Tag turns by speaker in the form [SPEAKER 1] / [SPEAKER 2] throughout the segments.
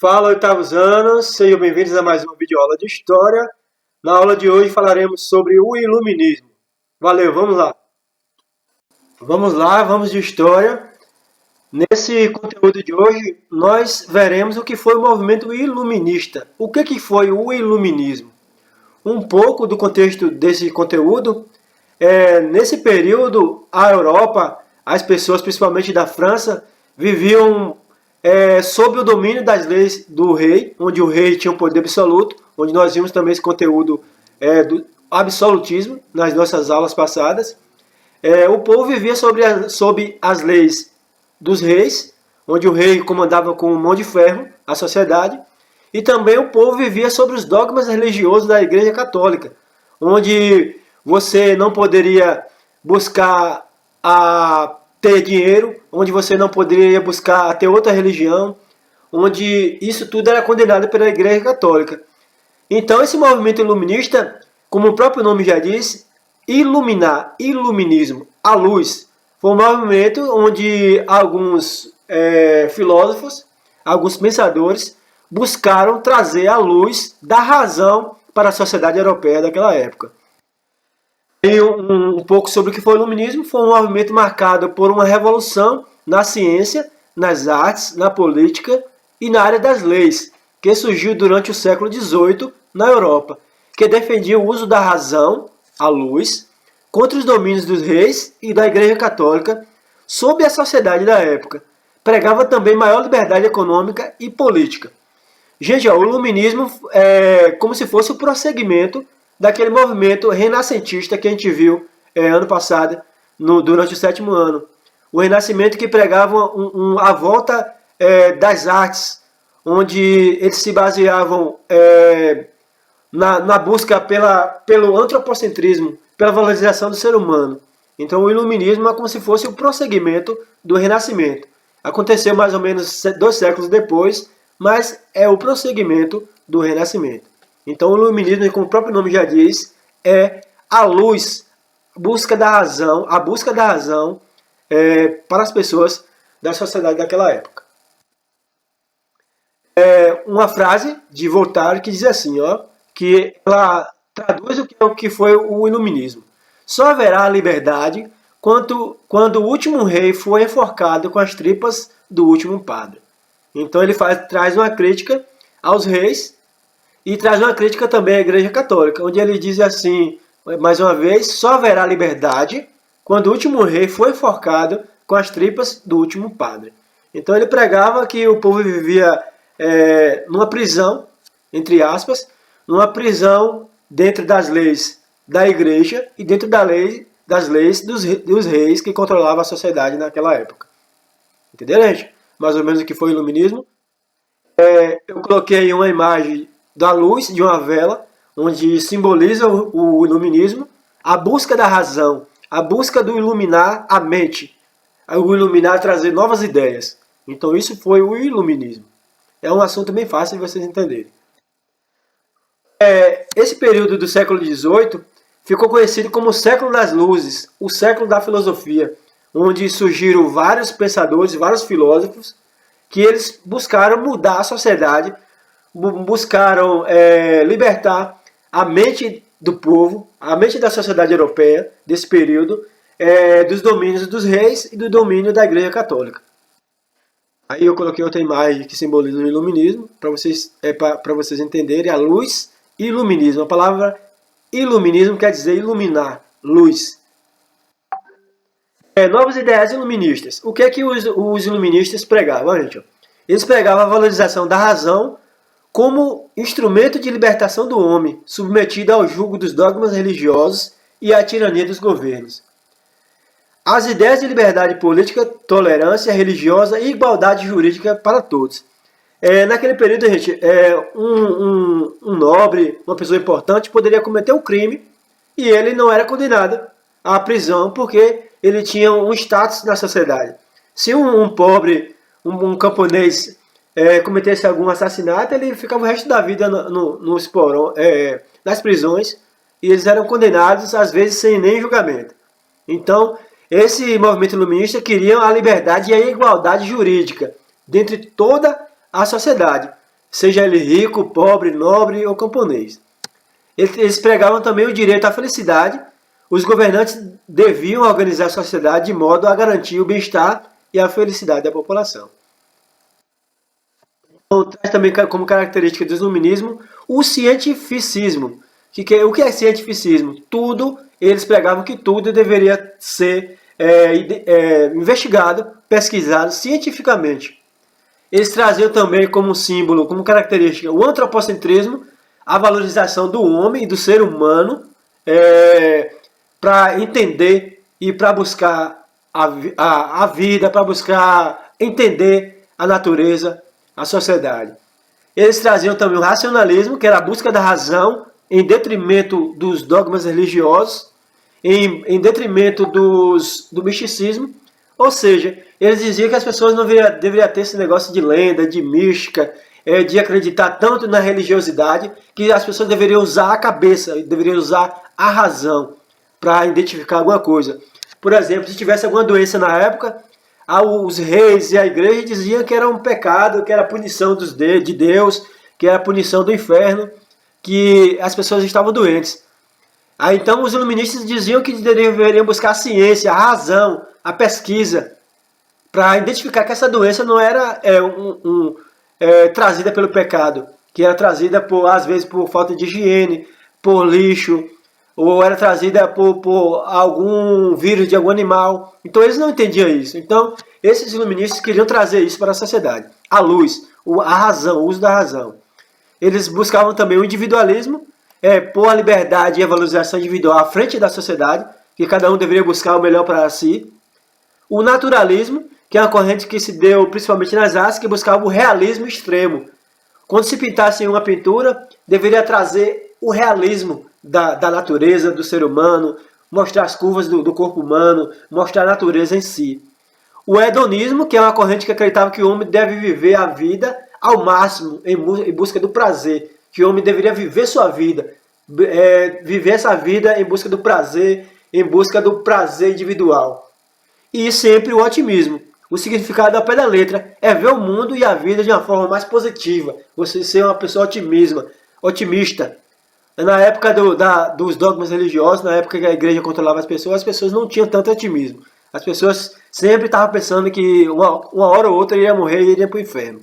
[SPEAKER 1] Fala, oitavos anos, sejam bem-vindos a mais uma videoaula de História. Na aula de hoje falaremos sobre o Iluminismo. Valeu, vamos lá! Vamos de História. Nesse conteúdo de hoje, nós veremos o que foi o movimento iluminista. O que foi o Iluminismo? Um pouco do contexto desse conteúdo. Nesse período, a Europa, as pessoas, principalmente da França, viviam sob o domínio das leis do rei, onde o rei tinha um poder absoluto, onde nós vimos também esse conteúdo do absolutismo nas nossas aulas passadas. O povo vivia sob as leis dos reis, onde o rei comandava com mão de ferro a sociedade, e também o povo vivia sobre os dogmas religiosos da Igreja Católica, onde você não poderia buscar ter dinheiro, onde você não poderia buscar ter outra religião, onde isso tudo era condenado pela Igreja Católica. Então esse movimento iluminista, como o próprio nome já diz, iluminismo, a luz, foi um movimento onde alguns filósofos, alguns pensadores, buscaram trazer a luz da razão para a sociedade europeia daquela época. E um pouco sobre o que foi o iluminismo. Foi um movimento marcado por uma revolução na ciência, nas artes, na política e na área das leis, que surgiu durante o século XVIII na Europa, que defendia o uso da razão, a luz, contra os domínios dos reis e da Igreja Católica sobre a sociedade da época. Pregava também maior liberdade econômica e política. Gente, o iluminismo é como se fosse o prosseguimento daquele movimento renascentista que a gente viu ano passado, durante o 7º ano. O Renascimento que pregava a volta das artes, onde eles se baseavam na busca pelo antropocentrismo, pela valorização do ser humano. Então o iluminismo é como se fosse o prosseguimento do Renascimento. Aconteceu mais ou menos 2 séculos depois, mas é o prosseguimento do Renascimento. Então o iluminismo, como o próprio nome já diz, é a luz, a busca da razão para as pessoas da sociedade daquela época. Uma frase de Voltaire que diz assim, que ela traduz o que foi o iluminismo. Só haverá liberdade quando o último rei for enforcado com as tripas do último padre. Então ele traz uma crítica aos reis e traz uma crítica também à Igreja Católica, onde ele diz assim, mais uma vez, só haverá liberdade quando o último rei for enforcado com as tripas do último padre. Então ele pregava que o povo vivia numa prisão, entre aspas, numa prisão dentro das leis da Igreja e dentro das leis dos reis que controlavam a sociedade naquela época. Entenderam, gente? Mais ou menos o que foi o iluminismo. Eu coloquei uma imagem da luz de uma vela, onde simboliza o iluminismo, a busca da razão, a busca do iluminar a mente, o iluminar trazer novas ideias. Então isso foi o iluminismo. É um assunto bem fácil de vocês entenderem. Esse período do século XVIII ficou conhecido como o século das luzes, o século da filosofia, onde surgiram vários pensadores, vários filósofos, que eles buscaram mudar a sociedade, buscaram libertar a mente do povo, a mente da sociedade europeia, desse período, dos domínios dos reis e do domínio da Igreja Católica. Aí eu coloquei outra imagem que simboliza o iluminismo, para vocês entenderem a luz e iluminismo. A palavra iluminismo quer dizer iluminar, luz. Novas ideias iluministas. O que é que os iluministas pregavam, gente? Eles pregavam a valorização da razão como instrumento de libertação do homem, submetido ao jugo dos dogmas religiosos e à tirania dos governos. As ideias de liberdade política, tolerância religiosa e igualdade jurídica para todos. Naquele período, gente, um nobre, uma pessoa importante, poderia cometer um crime e ele não era condenado à prisão porque ele tinha um status na sociedade. Se um pobre, um camponês cometesse algum assassinato, ele ficava o resto da vida nos porão, nas prisões, e eles eram condenados, às vezes, sem nem julgamento. Então, esse movimento iluminista queria a liberdade e a igualdade jurídica dentre toda a sociedade. seja ele rico, pobre, nobre ou camponês. Eles pregavam também o direito à felicidade. Os governantes deviam organizar a sociedade de modo a garantir o bem-estar e a felicidade da população. Então, traz também como característica do iluminismo o cientificismo. O que é cientificismo? Eles pregavam que tudo deveria ser investigado, pesquisado cientificamente. Eles traziam também como símbolo, como característica, o antropocentrismo, a valorização do homem e do ser humano, para entender e para buscar a vida, para buscar entender a natureza, a sociedade. Eles traziam também o racionalismo, que era a busca da razão, em detrimento dos dogmas religiosos, em detrimento do misticismo. Ou seja, eles diziam que as pessoas não deveriam ter esse negócio de lenda, de mística, de acreditar tanto na religiosidade, que as pessoas deveriam usar a cabeça, deveriam usar a razão para identificar alguma coisa. Por exemplo, se tivesse alguma doença na época, os reis e a igreja diziam que era um pecado, que era a punição de Deus, que era a punição do inferno, que as pessoas estavam doentes. Aí então os iluministas diziam que deveriam buscar a ciência, a razão, a pesquisa, para identificar que essa doença não era trazida pelo pecado, que era trazida às vezes por falta de higiene, por lixo, ou era trazida por algum vírus de algum animal. Então eles não entendiam isso. Então esses iluministas queriam trazer isso para a sociedade. A luz, a razão, o uso da razão. Eles buscavam também o individualismo, pôr a liberdade e a valorização individual à frente da sociedade, que cada um deveria buscar o melhor para si. O naturalismo, que é uma corrente que se deu principalmente nas artes, que buscava o realismo extremo. Quando se pintasse uma pintura, deveria trazer o realismo da natureza, do ser humano, mostrar as curvas do corpo humano, mostrar a natureza em si. O hedonismo, que é uma corrente que acreditava que o homem deve viver a vida ao máximo, em busca do prazer, que o homem deveria viver sua vida, viver essa vida em busca do prazer individual. E sempre o otimismo. O significado ao pé da letra é ver o mundo e a vida de uma forma mais positiva. Você ser uma pessoa otimista. Na época dos dogmas religiosos, na época que a igreja controlava as pessoas não tinham tanto otimismo. As pessoas sempre estavam pensando que uma hora ou outra iria morrer e iria para o inferno.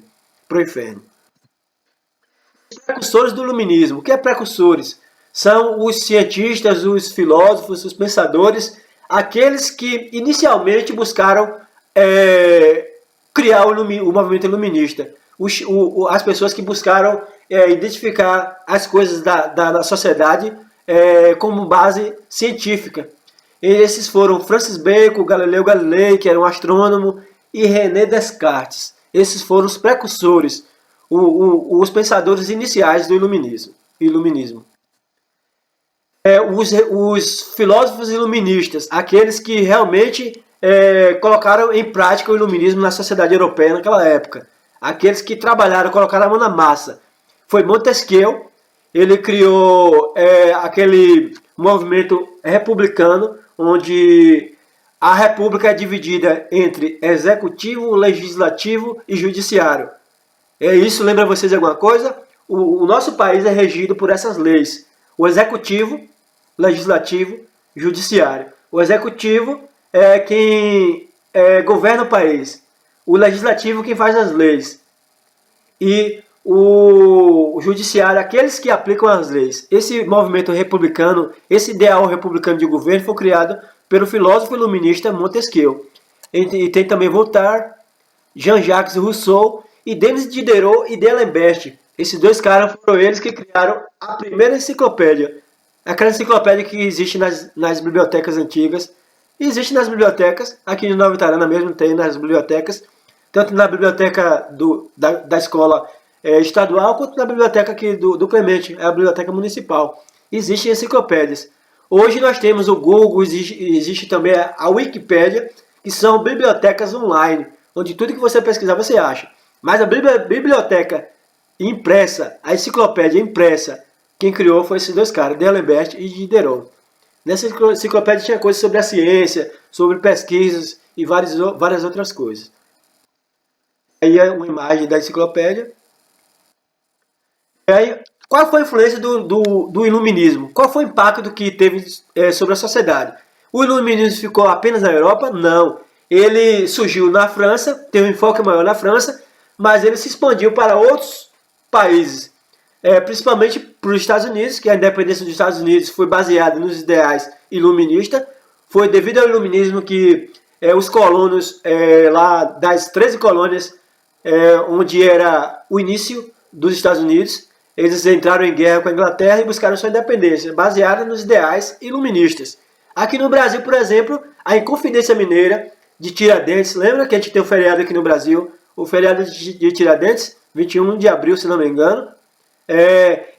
[SPEAKER 1] Os precursores do iluminismo. O que é precursores? São os cientistas, os filósofos, os pensadores, aqueles que inicialmente buscaram criar o movimento iluminista. As pessoas que buscaram identificar as coisas da sociedade como base científica. Esses foram Francis Bacon, Galileu Galilei, que era um astrônomo, e René Descartes. Esses foram os precursores, os pensadores iniciais do iluminismo. Os filósofos iluministas, aqueles que realmente colocaram em prática o iluminismo na sociedade europeia naquela época. Aqueles que trabalharam, colocaram a mão na massa. Foi Montesquieu, ele criou aquele movimento republicano, onde a república é dividida entre executivo, legislativo e judiciário. Isso lembra vocês de alguma coisa? O nosso país é regido por essas leis. O executivo, legislativo, judiciário. O executivo é quem governa o país. O legislativo quem faz as leis. E o judiciário, aqueles que aplicam as leis. Esse movimento republicano, esse ideal republicano de governo foi criado pelo filósofo iluminista Montesquieu. E tem também Voltaire, Jean-Jacques Rousseau e Denis Diderot e D'Alembert. Esses dois caras foram eles que criaram a primeira enciclopédia. Aquela enciclopédia que existe nas bibliotecas antigas. Existe nas bibliotecas, aqui no Nova Itarana mesmo tem nas bibliotecas, tanto na biblioteca da escola estadual, quanto na biblioteca aqui do Clemente, a biblioteca municipal. Existem enciclopédias. Hoje nós temos o Google, existe também a Wikipédia, que são bibliotecas online, onde tudo que você pesquisar você acha. Mas a biblioteca impressa, a enciclopédia impressa, quem criou foi esses dois caras, D'Alembert e Diderot. Nessa enciclopédia tinha coisas sobre a ciência, sobre pesquisas e várias outras coisas. Aí é uma imagem da enciclopédia. aí, qual foi a influência do iluminismo? Qual foi o impacto que teve sobre a sociedade? O iluminismo ficou apenas na Europa? Não. Ele surgiu na França, teve um enfoque maior na França, mas ele se expandiu para outros países, principalmente para os Estados Unidos, que a independência dos Estados Unidos foi baseada nos ideais iluministas. Foi devido ao iluminismo que os colonos lá das 13 colônias, onde era o início dos Estados Unidos, eles entraram em guerra com a Inglaterra e buscaram sua independência, baseada nos ideais iluministas. Aqui no Brasil, por exemplo, a Inconfidência Mineira de Tiradentes, lembra que a gente tem um feriado aqui no Brasil, o feriado de Tiradentes, 21 de abril, se não me engano.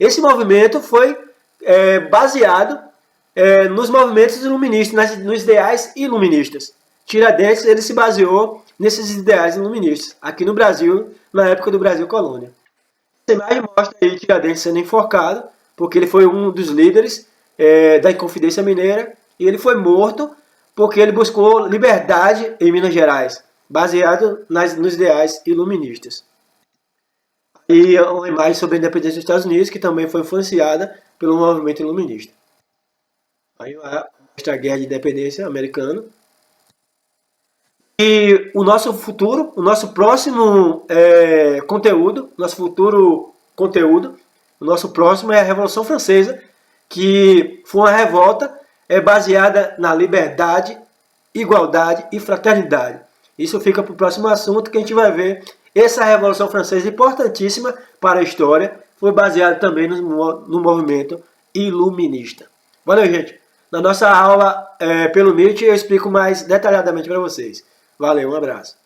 [SPEAKER 1] Esse movimento foi baseado nos movimentos iluministas, nos ideais iluministas. Tiradentes ele se baseou nesses ideais iluministas, aqui no Brasil, na época do Brasil Colônia. Essa imagem mostra aí Tiradentes sendo enforcado, porque ele foi um dos líderes da Inconfidência Mineira, e ele foi morto porque ele buscou liberdade em Minas Gerais, baseado nos ideais iluministas. E uma imagem sobre a independência dos Estados Unidos, que também foi influenciada pelo movimento iluminista. Aí mostra a guerra de independência americana. E o nosso futuro, o nosso próximo conteúdo, o nosso próximo é a Revolução Francesa, que foi uma revolta baseada na liberdade, igualdade e fraternidade. Isso fica para o próximo assunto, que a gente vai ver. Essa Revolução Francesa, importantíssima para a história, foi baseada também no movimento iluminista. Valeu, gente! Na nossa aula pelo Meet eu explico mais detalhadamente para vocês. Valeu, um abraço.